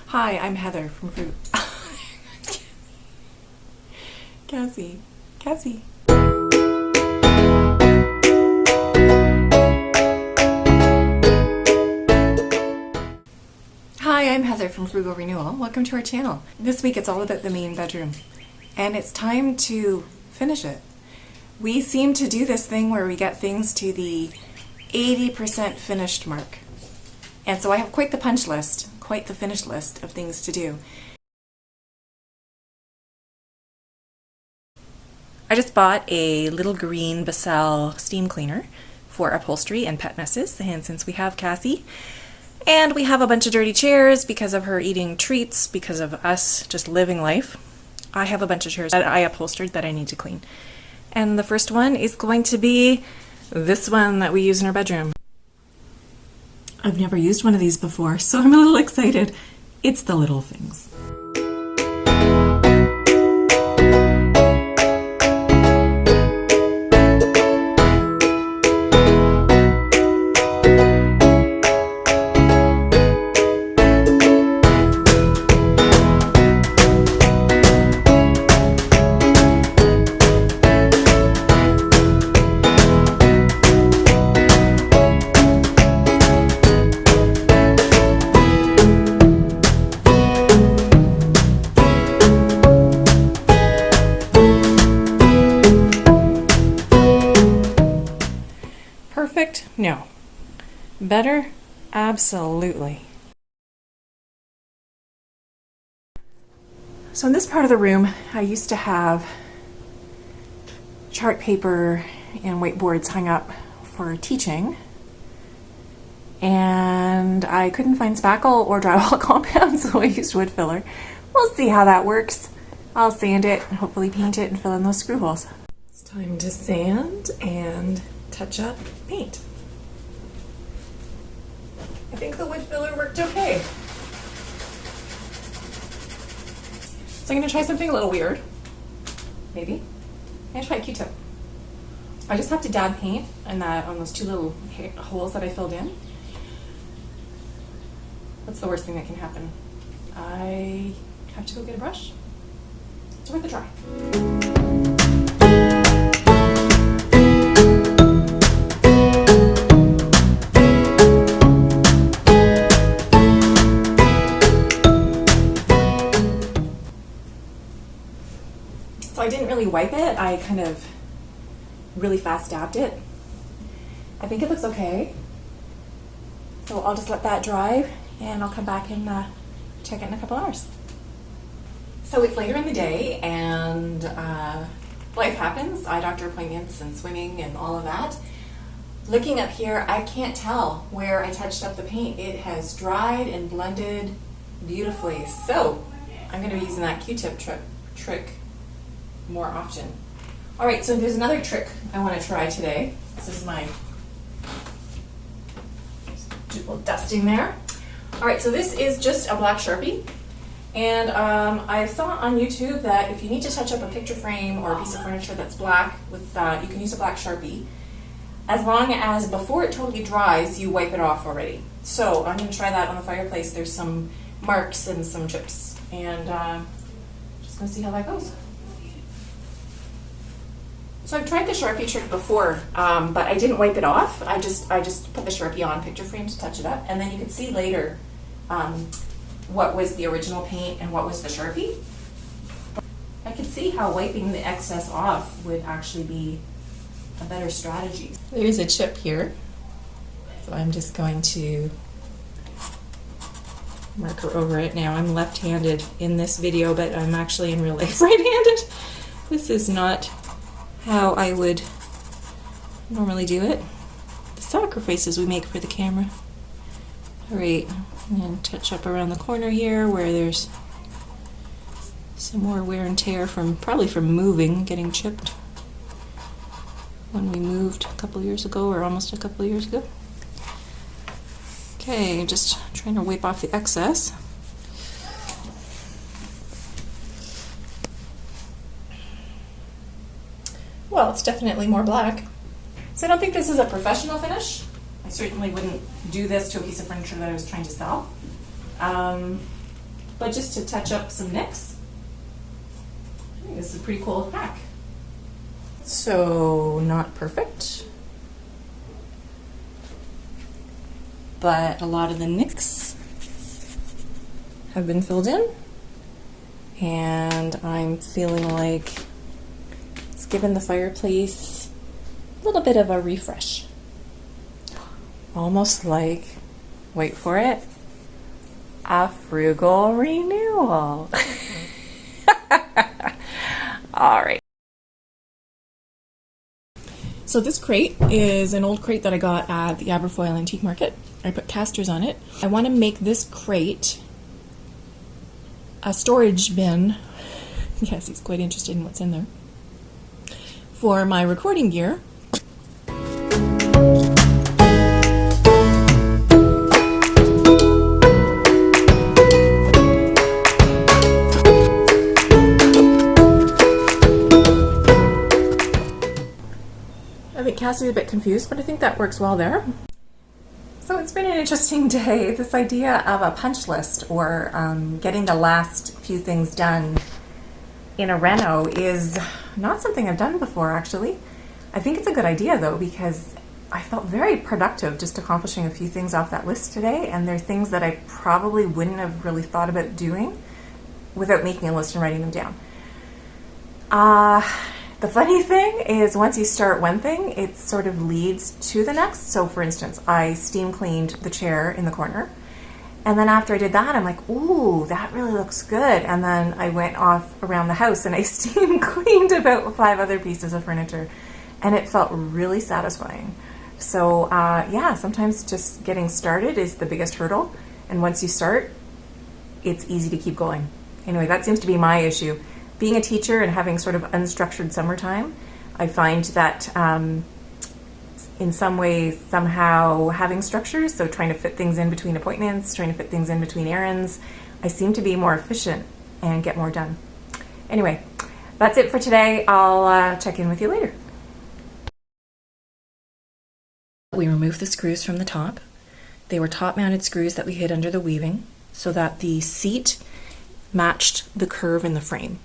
Hi, I'm Heather from Cassie. Hi, I'm Heather from Frugal Renewal. Welcome to our channel. This week it's all about the main bedroom, and it's time to finish it. We seem to do this thing where we get things to the 80% finished mark. And so I have quite the punch list, quite the finish list of things to do. I just bought a little green Basel steam cleaner for upholstery and pet messes, and since we have Cassie, and we have a bunch of dirty chairs because of her eating treats, because of us just living life, I have a bunch of chairs that I upholstered that I need to clean. And the first one is going to be this one that we use in our bedroom. I've never used one of these before, so I'm a little excited. It's the little things. Perfect? No. Better? Absolutely. So in this part of the room, I used to have chart paper and whiteboards hung up for teaching, and I couldn't find spackle or drywall compound, so I used wood filler. We'll see how that works. I'll sand it and hopefully paint it and fill in those screw holes. It's time to sand and touch up paint. I think the wood filler worked okay. So I'm going to try something a little weird. Maybe. I'm going to try a Q-tip. I just have to dab paint on those two little holes that I filled in. What's the worst thing that can happen? I have to go get a brush. It's worth a try. So I didn't really wipe it, I kind of really fast dabbed it. I think it looks okay. So I'll just let that dry and I'll come back and check it in a couple hours. So it's later in the day and life happens, eye doctor appointments and swimming and all of that. Looking up here, I can't tell where I touched up the paint. It has dried and blended beautifully. So I'm going to be using that Q-tip trick more often. All right, so there's another trick I want to try today. This is my little dusting there. All right, so this is just a black Sharpie, and I saw on YouTube that if you need to touch up a picture frame or a piece of furniture that's black, with you can use a black Sharpie, as long as before it totally dries, you wipe it off already. So I'm going to try that on the fireplace. There's some marks and some chips, and just going to see how that goes. So I've tried the Sharpie trick before, but I didn't wipe it off. I just put the Sharpie on picture frame to touch it up, and then you can see later what was the original paint and what was the Sharpie. I could see how wiping the excess off would actually be a better strategy. There's a chip here, so I'm just going to marker over it. Now I'm left-handed in this video, but I'm actually in real life right-handed. This is not how I would normally do it. The sacrifices we make for the camera. All right, and touch up around the corner here where there's some more wear and tear probably from moving, getting chipped when we moved a couple years ago, or almost a couple years ago. Okay, just trying to wipe off the excess. Well, it's definitely more black. So I don't think this is a professional finish. I certainly wouldn't do this to a piece of furniture that I was trying to sell. but just to touch up some nicks. I think this is a pretty cool hack. So, not perfect, but a lot of the nicks have been filled in, and I'm feeling like it's given the fireplace a little bit of a refresh. Almost like, wait for it, a frugal renewal. All right. So this crate is an old crate that I got at the Aberfoyle Antique Market. I put casters on it. I want to make this crate a storage bin. Yes, he's quite interested in what's in there. For my recording gear. I think Cassie's a bit confused, but I think that works well there. So it's been an interesting day. This idea of a punch list or getting the last few things done in a reno is not something I've done before, actually. I think it's a good idea though, because I felt very productive just accomplishing a few things off that list today, and they're things that I probably wouldn't have really thought about doing without making a list and writing them down. The funny thing is once you start one thing, it sort of leads to the next. So for instance, I steam cleaned the chair in the corner. And then after I did that, I'm like, ooh, that really looks good. And then I went off around the house and I steam cleaned about 5 other pieces of furniture. And it felt really satisfying. So yeah, sometimes just getting started is the biggest hurdle. And once you start, it's easy to keep going. Anyway, that seems to be my issue. Being a teacher and having sort of unstructured summertime, I find that in some ways, somehow having structures, so trying to fit things in between appointments, trying to fit things in between errands, I seem to be more efficient and get more done. Anyway, that's it for today. I'll check in with you later. We removed the screws from the top. They were top-mounted screws that we hid under the weaving so that the seat matched the curve in the frame.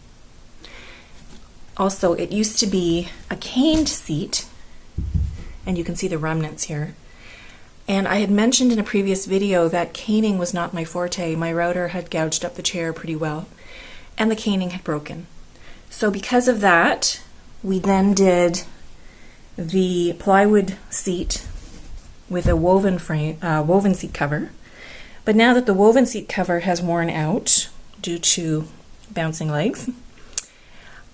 Also, it used to be a caned seat, and you can see the remnants here. And I had mentioned in a previous video that caning was not my forte. My router had gouged up the chair pretty well, and the caning had broken. So because of that, we then did the plywood seat with a woven frame, woven seat cover. But now that the woven seat cover has worn out due to bouncing legs,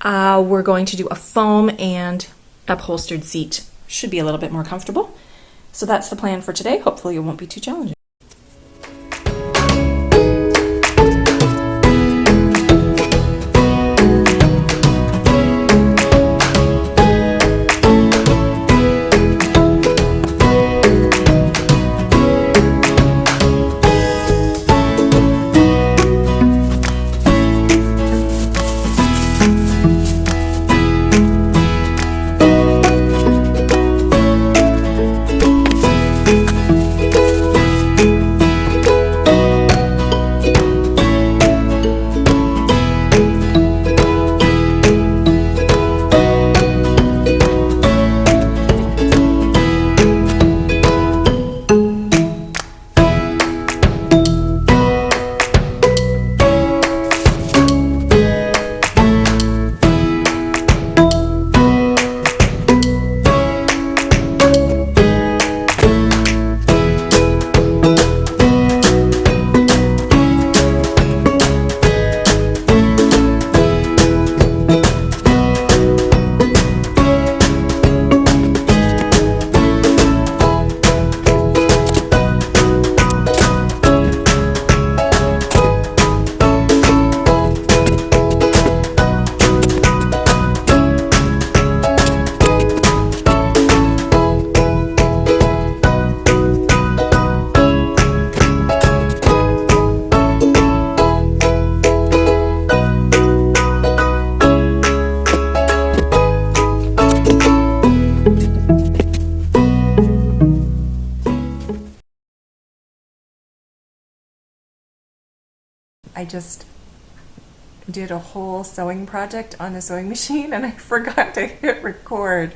we're going to do a foam and upholstered seat. Should be a little bit more comfortable. So that's the plan for today. Hopefully it won't be too challenging. I just did a whole sewing project on the sewing machine and I forgot to hit record.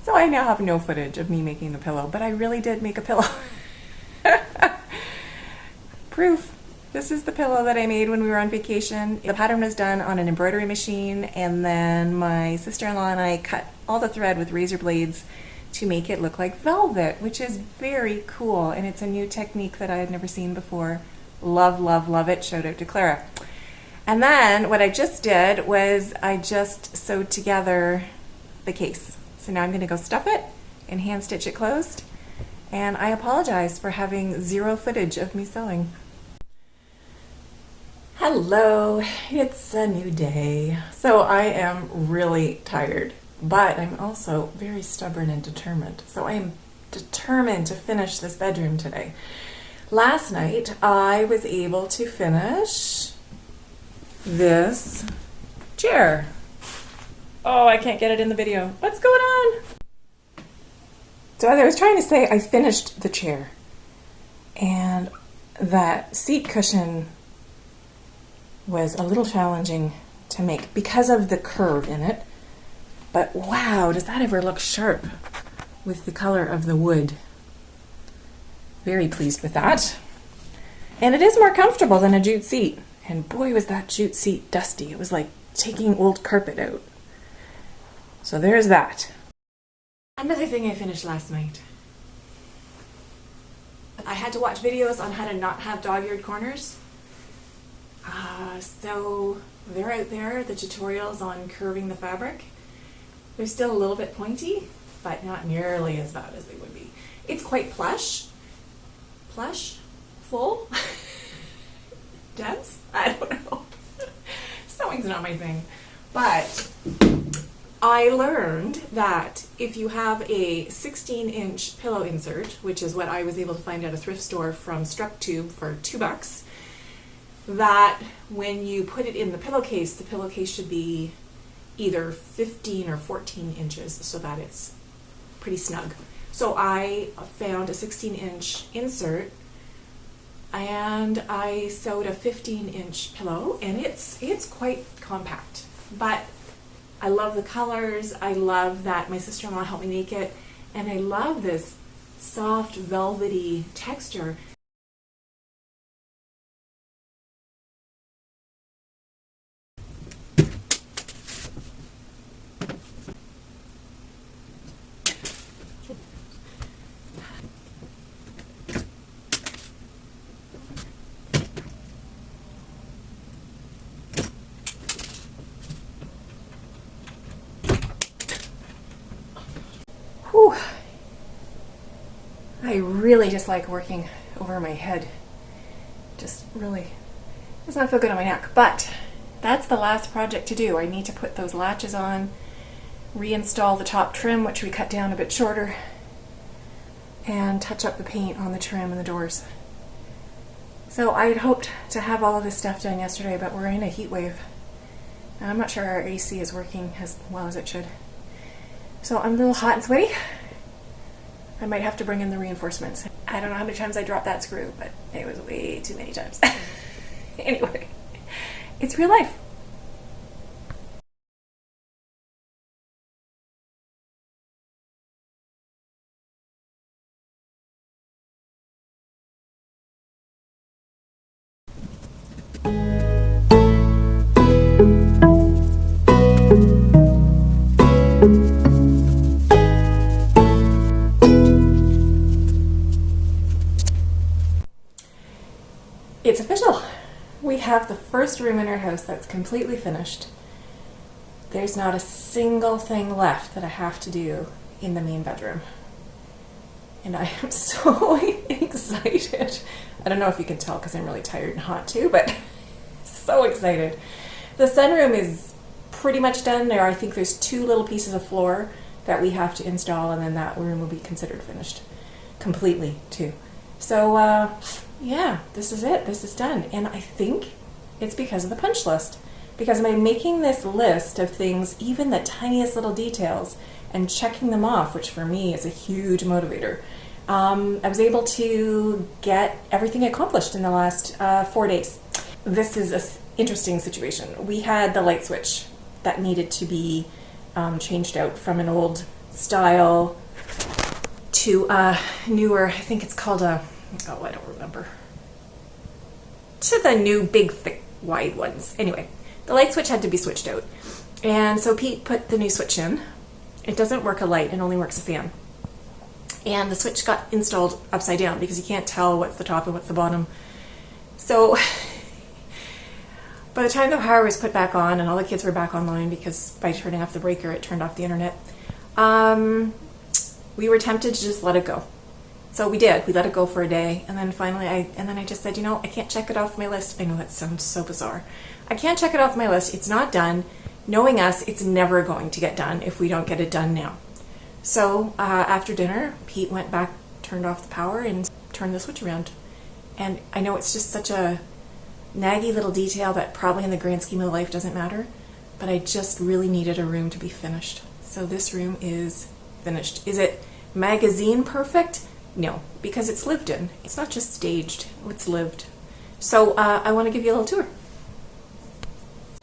So I now have no footage of me making the pillow, but I really did make a pillow. Proof. This is the pillow that I made when we were on vacation. The pattern was done on an embroidery machine, and then my sister-in-law and I cut all the thread with razor blades to make it look like velvet, which is very cool, and it's a new technique that I had never seen before. Love, love, love it. Shout out to Clara. And then what I just did was I just sewed together the case. So now I'm going to go stuff it and hand stitch it closed. And I apologize for having zero footage of me sewing. Hello, it's a new day. So I am really tired, but I'm also very stubborn and determined. So I am determined to finish this bedroom today. Last night I was able to finish this chair. Oh, I can't get it in the video. What's going on? So as I was trying to say, I finished the chair, and that seat cushion was a little challenging to make because of the curve in it. But wow, does that ever look sharp with the color of the wood. Very pleased with that. And it is more comfortable than a jute seat. And boy, was that jute seat dusty. It was like taking old carpet out. So there's that. Another thing I finished last night. I had to watch videos on how to not have dog-eared corners. So they're out there, the tutorials on curving the fabric. They're still a little bit pointy, but not nearly as bad as they would be. It's quite plush. Plush? Full? Dense? I don't know. Sewing's not my thing. But I learned that if you have a 16-inch pillow insert, which is what I was able to find at a thrift store from StruckTube for $2, that when you put it in the pillowcase should be either 15 or 14 inches so that it's pretty snug. So I found a 16-inch insert and I sewed a 15-inch pillow, and it's quite compact. But I love the colors. I love that my sister-in-law helped me make it, and I love this soft velvety texture. Whew. I really just like working over my head. Just really does not feel good on my neck. But that's the last project to do. I need to put those latches on, reinstall the top trim, which we cut down a bit shorter, and touch up the paint on the trim and the doors. So I had hoped to have all of this stuff done yesterday, but we're in a heat wave. And I'm not sure our AC is working as well as it should. So I'm a little hot and sweaty. I might have to bring in the reinforcements. I don't know how many times I dropped that screw, but it was way too many times. Anyway, it's real life. It's official. We have the first room in our house that's completely finished. There's not a single thing left that I have to do in the main bedroom. And I am so excited. I don't know if you can tell because I'm really tired and hot too, but so excited. The sunroom is pretty much done there. I think there's 2 little pieces of floor that we have to install, and then that room will be considered finished completely too. So yeah, this is it. This is done. And I think it's because of the punch list. Because by making this list of things, even the tiniest little details, and checking them off, which for me is a huge motivator, I was able to get everything accomplished in the last 4 days. this is an interesting situation. We had the light switch that needed to be changed out from an old style to a newer, I think it's called I don't remember, to the new big, thick, wide ones. Anyway, the light switch had to be switched out. And so Pete put the new switch in. It doesn't work a light, it only works a fan. And the switch got installed upside down because you can't tell what's the top and what's the bottom. So by the time the power was put back on and all the kids were back online, because by turning off the breaker it turned off the internet, we were tempted to just let it go. So we did. We let it go for a day, and then finally I just said, I can't check it off my list. I know that sounds so bizarre. I can't check it off my list. It's not done. Knowing us, it's never going to get done if we don't get it done now. So after dinner, Pete went back, turned off the power, and turned the switch around. And I know it's just such a naggy little detail that probably in the grand scheme of life doesn't matter, but I just really needed a room to be finished. So this room is finished. Is it magazine perfect? No, because it's lived in. It's not just staged, it's lived. So I want to give you a little tour.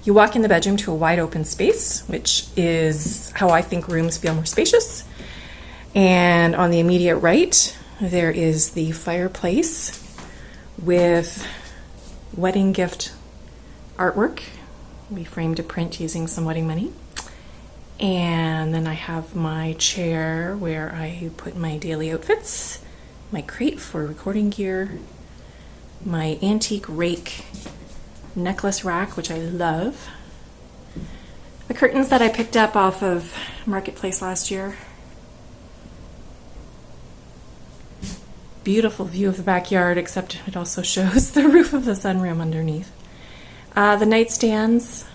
You walk in the bedroom to a wide open space, which is how I think rooms feel more spacious. And on the immediate right, there is the fireplace with wedding gift artwork. We framed a print using some wedding money. And then I have my chair where I put my daily outfits, my crate for recording gear, my antique rake necklace rack, which I love, the curtains that I picked up off of Marketplace last year. Beautiful view of the backyard, except it also shows the roof of the sunroom underneath. The nightstands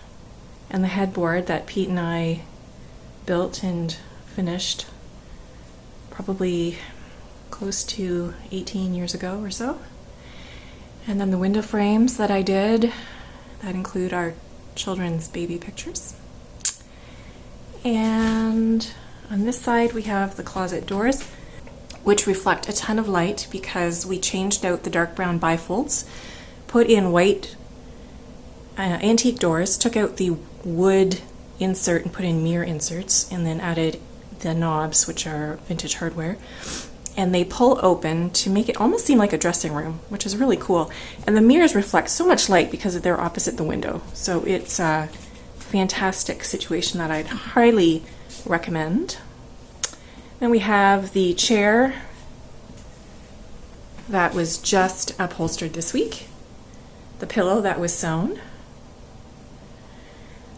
and the headboard that Pete and I built and finished probably close to 18 years ago or so. And then the window frames that I did that include our children's baby pictures. And on this side we have the closet doors, which reflect a ton of light because we changed out the dark brown bifolds, put in white antique doors, took out the wood insert and put in mirror inserts, and then added the knobs, which are vintage hardware. And they pull open to make it almost seem like a dressing room, which is really cool. And the mirrors reflect so much light because they're opposite the window. So it's a fantastic situation that I'd highly recommend. Then we have the chair that was just upholstered this week, the pillow that was sewn,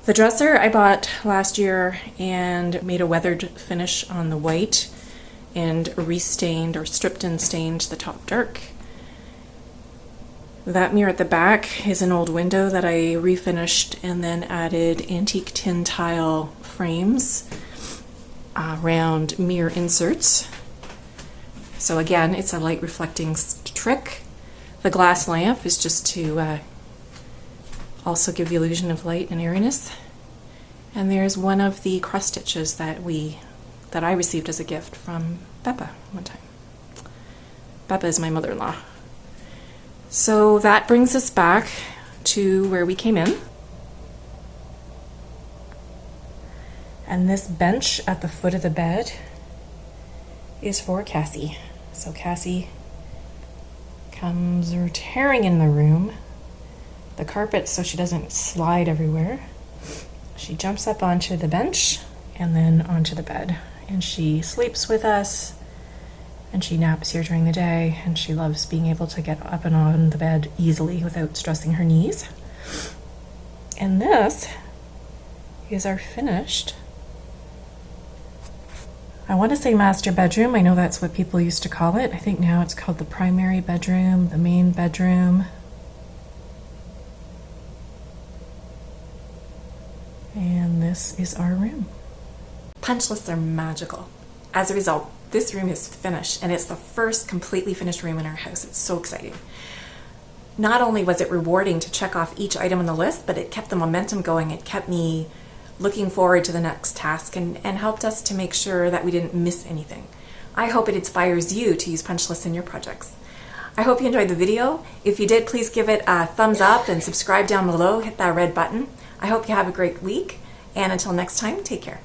the dresser I bought last year and made a weathered finish on the white and restained or stripped and stained the top dark. That mirror at the back is an old window that I refinished and then added antique tin tile frames around mirror inserts. So again, it's a light reflecting trick. The glass lamp is just to also give the illusion of light and airiness. And there's one of the cross stitches that I received as a gift from Beppa one time. Beppa is my mother-in-law. So that brings us back to where we came in. And this bench at the foot of the bed is for Cassie. So Cassie comes tearing in the room. The carpet, so she doesn't slide everywhere. She jumps up onto the bench and then onto the bed. And she sleeps with us, and she naps here during the day, and she loves being able to get up and on the bed easily without stressing her knees. And this is our finished, I want to say master bedroom. I know that's what people used to call it. I think now it's called the primary bedroom, the main bedroom. And this is our room. Punch lists are magical. As a result, this room is finished, and it's the first completely finished room in our house. It's so exciting. Not only was it rewarding to check off each item on the list, but it kept the momentum going. It kept me looking forward to the next task and helped us to make sure that we didn't miss anything. I hope it inspires you to use punch lists in your projects. I hope you enjoyed the video. If you did, please give it a thumbs up and subscribe down below. Hit that red button. I hope you have a great week. And until next time, take care.